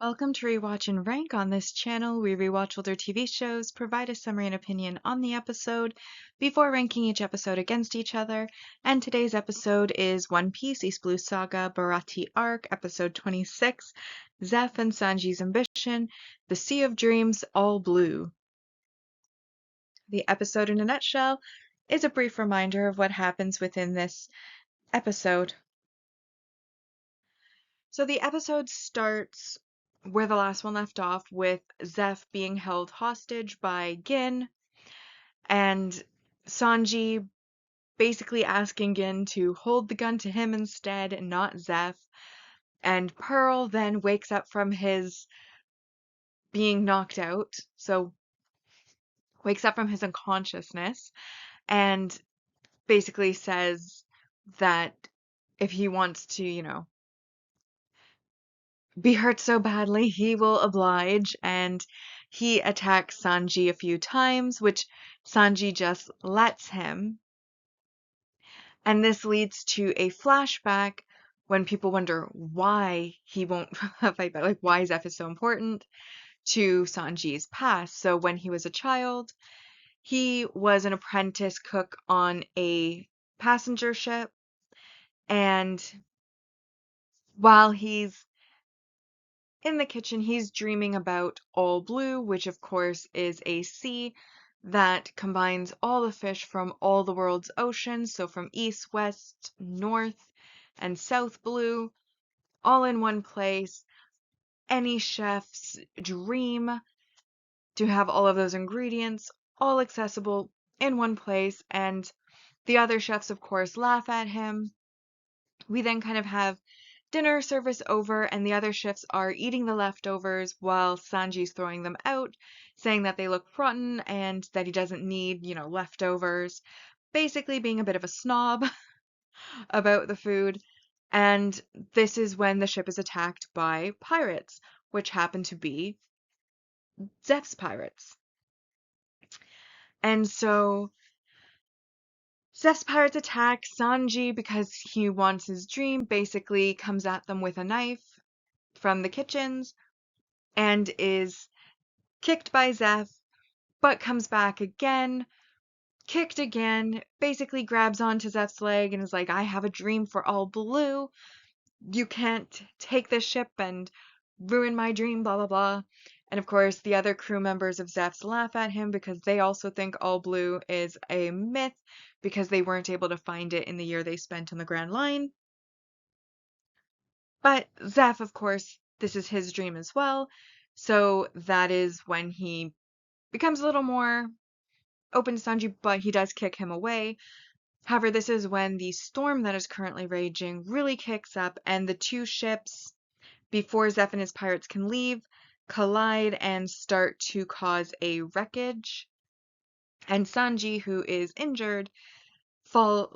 Welcome to Rewatch and Rank. On this channel, we rewatch older TV shows, provide a summary and opinion on the episode before ranking each episode against each other. And today's episode is One Piece East Blue Saga Bharati Arc, episode 26, Zeph and Sanji's Ambition, The Sea of Dreams, All Blue. The episode in a nutshell is a brief reminder of what happens within this episode. So the episode starts where the last one left off, with Zeph being held hostage by Gin and Sanji basically asking Gin to hold the gun to him instead and not Zeph. And Pearl then wakes up from his being knocked out, so wakes up from his unconsciousness and basically says that if he wants to, be hurt so badly, he will oblige, and he attacks Sanji a few times, which Sanji just lets him. And this leads to a flashback when people wonder why he won't fight back, like why Zeph is so important, to Sanji's past. So when he was a child, he was an apprentice cook on a passenger ship, and while he's in the kitchen, he's dreaming about All Blue, which of course is a sea that combines all the fish from all the world's oceans, so from east, west, north, and south blue, all in one place. Any chef's dream to have all of those ingredients all accessible in one place, and the other chefs, of course, laugh at him. We then kind of have dinner service over, and the other chefs are eating the leftovers while Sanji's throwing them out, saying that they look rotten and that he doesn't need, leftovers. Basically being a bit of a snob about the food. And this is when the ship is attacked by pirates, which happen to be Zeph's pirates. And so Zeph's pirates attack Sanji because he wants his dream, basically comes at them with a knife from the kitchens and is kicked by Zeph, but comes back again, kicked again, basically grabs onto Zeph's leg and is like, I have a dream for All Blue. You can't take this ship and ruin my dream, blah, blah, blah. And of course, the other crew members of Zeph's laugh at him because they also think All Blue is a myth because they weren't able to find it in the year they spent on the Grand Line. But Zeph, of course, this is his dream as well. So that is when he becomes a little more open to Sanji, but he does kick him away. However, this is when the storm that is currently raging really kicks up, and the two ships, before Zeph and his pirates can leave, collide and start to cause a wreckage. And Sanji, who is injured,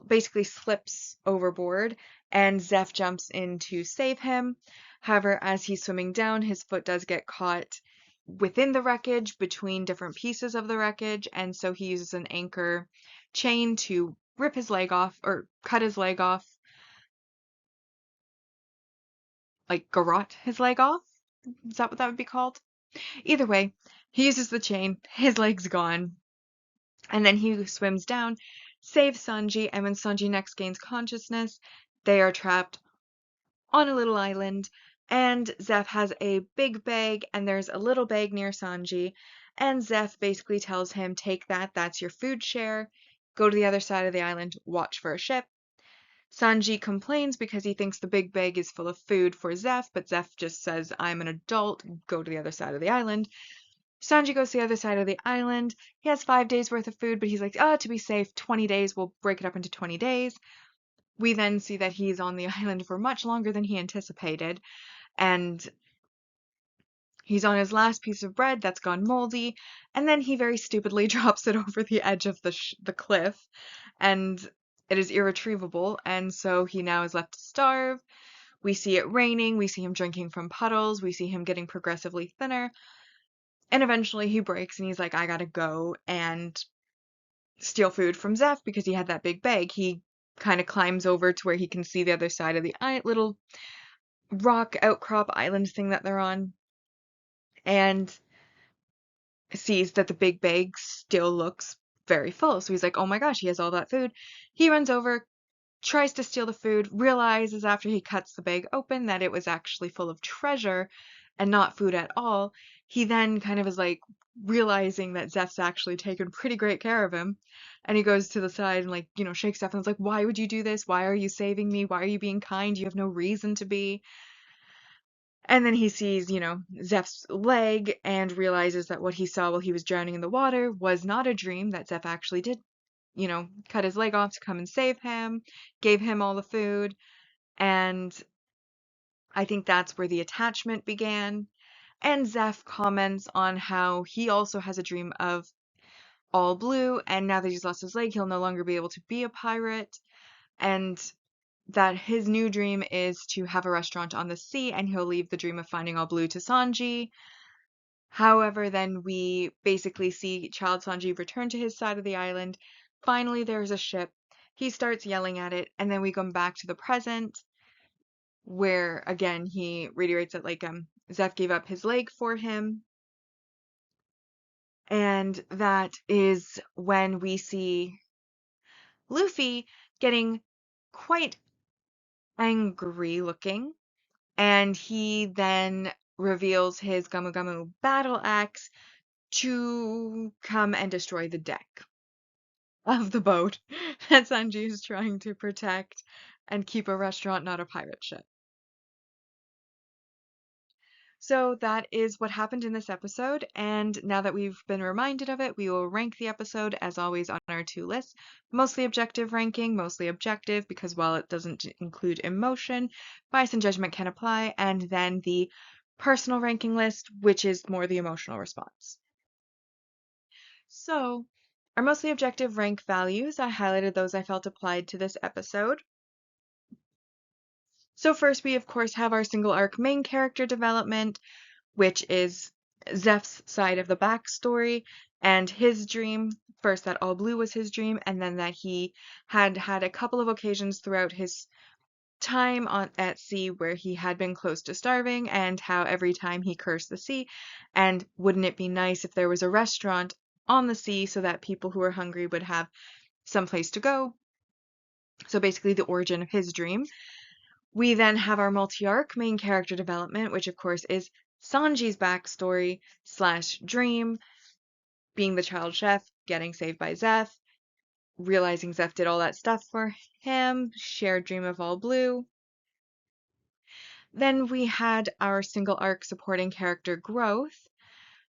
basically slips overboard, and Zeph jumps in to save him. However, as he's swimming down, his foot does get caught within the wreckage, between different pieces of the wreckage, and so he uses an anchor chain to rip his leg off, or cut his leg off, like garrote his leg off. Is that what that would be called? Either way, he uses the chain, his leg's gone, and then he swims down, saves Sanji, and when Sanji next gains consciousness, they are trapped on a little island, and Zeph has a big bag, and there's a little bag near Sanji, and Zeph basically tells him, take that, that's your food share, go to the other side of the island, watch for a ship. Sanji complains because he thinks the big bag is full of food for Zeph, but Zeph just says, I'm an adult, go to the other side of the island. Sanji goes to the other side of the island. He has 5 days worth of food, but he's like, to be safe, 20 days, we'll break it up into 20 days. We then see that he's on the island for much longer than he anticipated, and he's on his last piece of bread that's gone moldy, and then he very stupidly drops it over the edge of the cliff, and it is irretrievable, and so he now is left to starve. We see it raining, we see him drinking from puddles, we see him getting progressively thinner, and eventually he breaks and he's like, I gotta go and steal food from Zeph because he had that big bag. He kind of climbs over to where he can see the other side of the little rock outcrop island thing that they're on. and sees that the big bag still looks very full. So he's like, oh my gosh, he has all that food. He runs over, tries to steal the food, realizes after he cuts the bag open that it was actually full of treasure and not food at all. He then kind of is like realizing that Zeph's actually taken pretty great care of him. And he goes to the side and like, shakes Zeph and is like, why would you do this? Why are you saving me? Why are you being kind? You have no reason to be. And then he sees, Zeph's leg and realizes that what he saw while he was drowning in the water was not a dream, that Zeph actually did, cut his leg off to come and save him, gave him all the food. And I think that's where the attachment began. And Zeph comments on how he also has a dream of all blue, and now that he's lost his leg, he'll no longer be able to be a pirate. And that his new dream is to have a restaurant on the sea, and he'll leave the dream of finding all blue to Sanji. However, then we basically see Child Sanji return to his side of the island. Finally, there's a ship. He starts yelling at it, and then we come back to the present, where again he reiterates that Zeph gave up his leg for him, and that is when we see Luffy getting quite angry looking, and he then reveals his Gamu Gamu battle axe to come and destroy the deck of the boat that Sanji is trying to protect and keep a restaurant, not a pirate ship. So that is what happened in this episode, and now that we've been reminded of it, we will rank the episode as always on our two lists. Mostly objective ranking, mostly objective because while it doesn't include emotion, bias and judgment can apply, and then the personal ranking list, which is more the emotional response. So, our mostly objective rank values, I highlighted those I felt applied to this episode. So first we of course have our single arc main character development, which is Zeph's side of the backstory and his dream. First, that all blue was his dream, and then that he had had a couple of occasions throughout his time at sea where he had been close to starving, and how every time he cursed the sea. And wouldn't it be nice if there was a restaurant on the sea so that people who were hungry would have some place to go? So basically, the origin of his dream. We then have our multi-arc main character development, which of course is Sanji's backstory slash dream, being the child chef, getting saved by Zeph, realizing Zeph did all that stuff for him, shared dream of all blue. Then we had our single arc supporting character growth,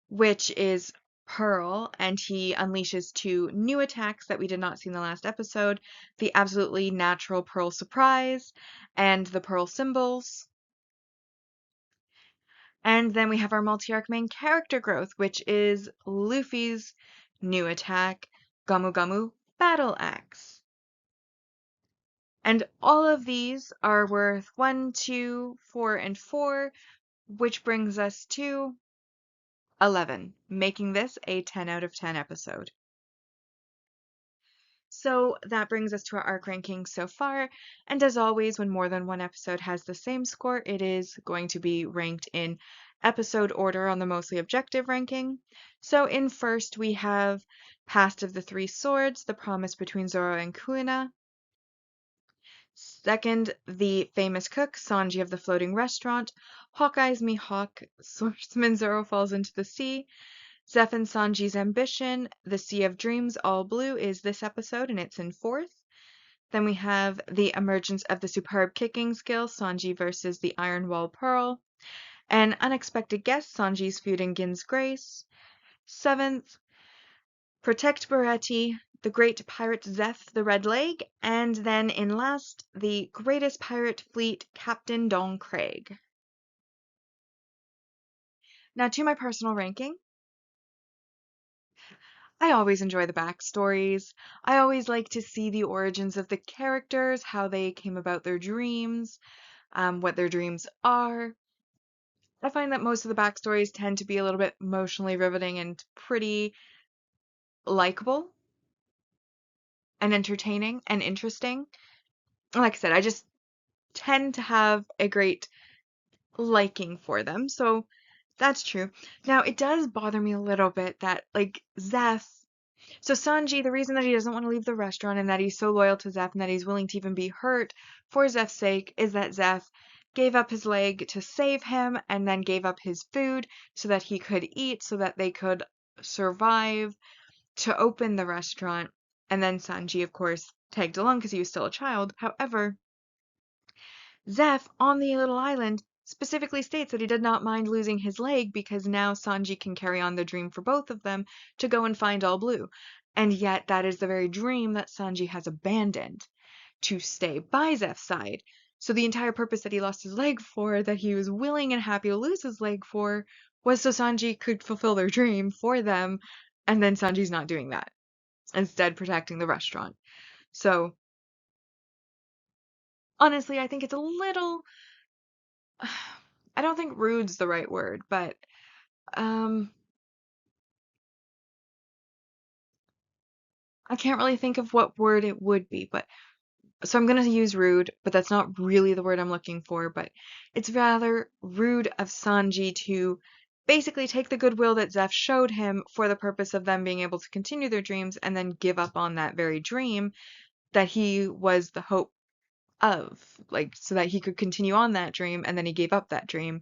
which is Pearl, and he unleashes two new attacks that we did not see in the last episode, the absolutely natural Pearl surprise and the Pearl symbols. And then we have our multi-arc main character growth, which is Luffy's new attack, Gamu Gamu Battle Axe. And all of these are worth 1, 2, 4, and 4, which brings us to 11, making this a 10 out of 10 episode. So that brings us to our arc ranking so far, and as always, when more than one episode has the same score, it is going to be ranked in episode order on the mostly objective ranking. So in first, we have Past of the Three Swords, The Promise Between Zoro and Kuina. Second, The Famous Cook, Sanji of the Floating Restaurant, Hawkeye's Mihawk, Swordsman Zoro Falls into the Sea. Zeph and Sanji's Ambition, The Sea of Dreams, All Blue is this episode, and it's in fourth. Then we have The Emergence of the Superb Kicking Skill, Sanji versus the Iron Wall Pearl. An Unexpected Guest, Sanji's Feud in Gin's Grace. Seventh, Protect Baretti, The Great Pirate Zeph the Red Leg. And then in last, The Greatest Pirate Fleet, Captain Don Craig. Now to my personal ranking. I always enjoy the backstories. I always like to see the origins of the characters, how they came about their dreams, what their dreams are. I find that most of the backstories tend to be a little bit emotionally riveting and pretty likable and entertaining and interesting. Like I said, I just tend to have a great liking for them. So That's true. Now, it does bother me a little bit that, like, so Sanji, the reason that he doesn't want to leave the restaurant and that he's so loyal to Zeph and that he's willing to even be hurt for Zeph's sake is that Zeph gave up his leg to save him and then gave up his food so that he could eat, so that they could survive to open the restaurant. And then Sanji, of course, tagged along because he was still a child. However, Zeph, on the little island, specifically states that he did not mind losing his leg because now Sanji can carry on the dream for both of them to go and find All Blue. And yet, that is the very dream that Sanji has abandoned to stay by Zeph's side. So, the entire purpose that he lost his leg for, that he was willing and happy to lose his leg for, was so Sanji could fulfill their dream for them. And then Sanji's not doing that, instead, protecting the restaurant. So, honestly, I think it's a little. I don't think rude's the right word, but um I can't really think of what word it would be, but so I'm going to use rude, but that's not really the word I'm looking for, but it's rather rude of Sanji to basically take the goodwill that Zeph showed him for the purpose of them being able to continue their dreams and then give up on that very dream that he was the hope of, like, so that he could continue on that dream, and then he gave up that dream.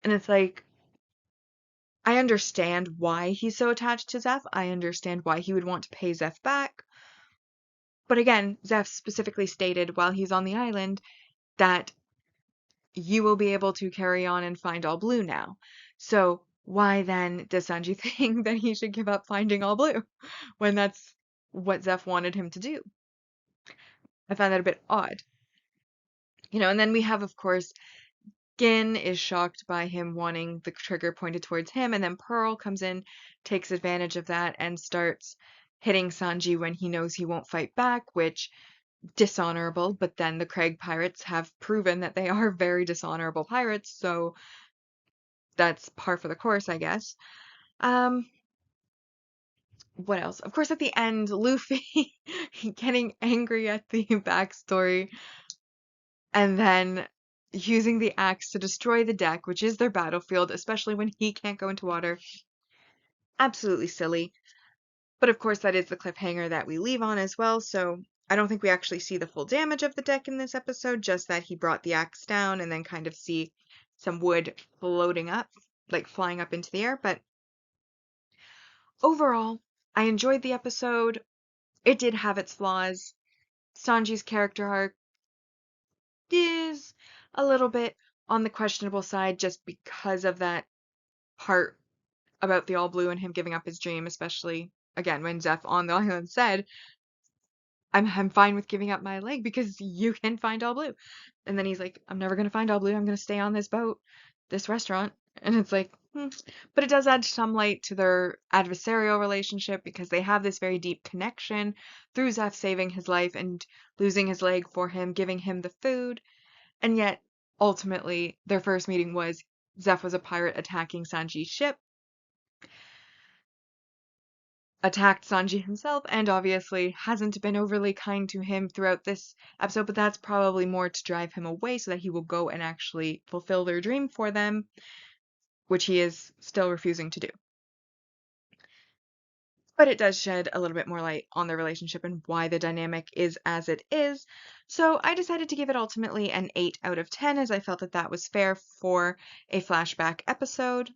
And it's like, I understand why he's so attached to Zeph. I understand why he would want to pay Zeph back. But again, Zeph specifically stated while he's on the island that you will be able to carry on and find All Blue now. So why then does Sanji think that he should give up finding All Blue when that's what Zeph wanted him to do? I find that a bit odd. And then we have, of course, Gin is shocked by him wanting the trigger pointed towards him, and then Pearl comes in, takes advantage of that, and starts hitting Sanji when he knows he won't fight back, which dishonorable, but then the Craig pirates have proven that they are very dishonorable pirates, so that's par for the course, I guess. Um, what else? Of course, at the end, Luffy getting angry at the backstory and then using the axe to destroy the deck, which is their battlefield, especially when he can't go into water. Absolutely silly. But of course, that is the cliffhanger that we leave on as well, so I don't think we actually see the full damage of the deck in this episode, just that he brought the axe down and then kind of see some wood floating up, like flying up into the air. But overall, I enjoyed the episode. It did have its flaws. Sanji's character arc is a little bit on the questionable side just because of that part about the All Blue and him giving up his dream, especially again when Zeph on the island said, I'm fine with giving up my leg because you can find All Blue. And then he's like, I'm never gonna find All Blue, I'm gonna stay on this boat, this restaurant. And it's like, But it does add some light to their adversarial relationship because they have this very deep connection through Zeph saving his life and losing his leg for him, giving him the food. And yet, ultimately, their first meeting was Zeph was a pirate attacking Sanji's ship, attacked Sanji himself, and obviously hasn't been overly kind to him throughout this episode, but that's probably more to drive him away so that he will go and actually fulfill their dream for them, which he is still refusing to do. But it does shed a little bit more light on their relationship and why the dynamic is as it is. So I decided to give it ultimately an 8 out of 10 as I felt that that was fair for a flashback episode.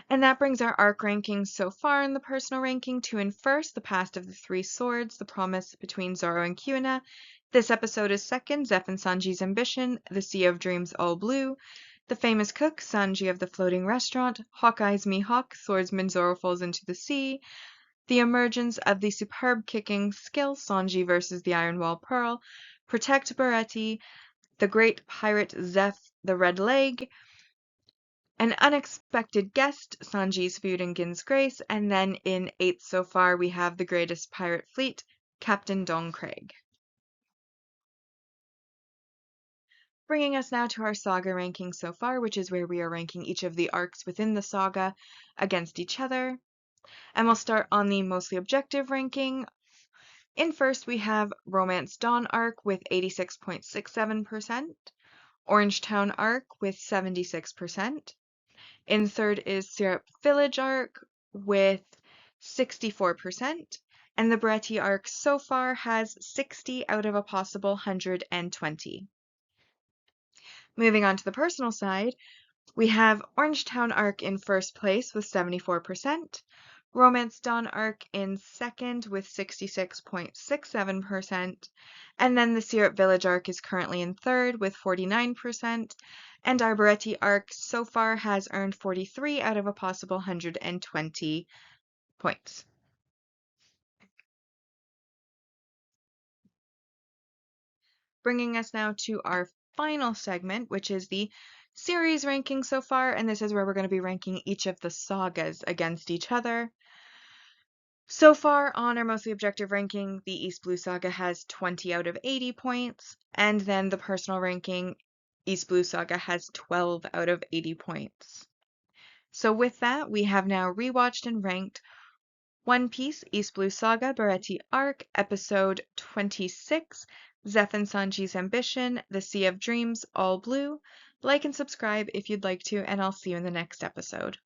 And that brings our arc rankings so far in the personal ranking to in first, The Past of the Three Swords, The Promise Between Zoro and Kuina. This episode is second, Zeph and Sanji's Ambition, The Sea of Dreams All Blue. The Famous Cook, Sanji of the Floating Restaurant, Hawkeye's Mihawk, Swordsman Zoro Falls into the Sea. The Emergence of the Superb Kicking Skill, Sanji versus the Iron Wall Pearl. Protect Baretti, The Great Pirate Zeph, the Red Leg. An Unexpected Guest, Sanji's Food and Gin's Grace, and then in 8th so far we have The Greatest Pirate Fleet, Captain Don Craig. Bringing us now to our saga ranking so far, which is where we are ranking each of the arcs within the saga against each other. And we'll start on the mostly objective ranking. In first we have Romance Dawn arc with 86.67%, Orange Town arc with 76%, In third is Syrup Village arc with 64%, and the Bretty arc so far has 60 out of a possible 120. Moving on to the personal side, we have Orangetown arc in first place with 74%, Romance Dawn arc in second with 66.67%, and then the Syrup Village arc is currently in third with 49%, and Arboretti arc so far has earned 43 out of a possible 120 points. Bringing us now to our final segment, which is the series ranking so far, and this is where we're going to be ranking each of the sagas against each other. So far on our mostly objective ranking, the East Blue Saga has 20 out of 80 points, and then the personal ranking, East Blue Saga has 12 out of 80 points. So with that, we have now rewatched and ranked One Piece East Blue Saga Baretti Arc, Episode 26, Zeph and Sanji's Ambition, The Sea of Dreams, All Blue. Like and subscribe if you'd like to, and I'll see you in the next episode.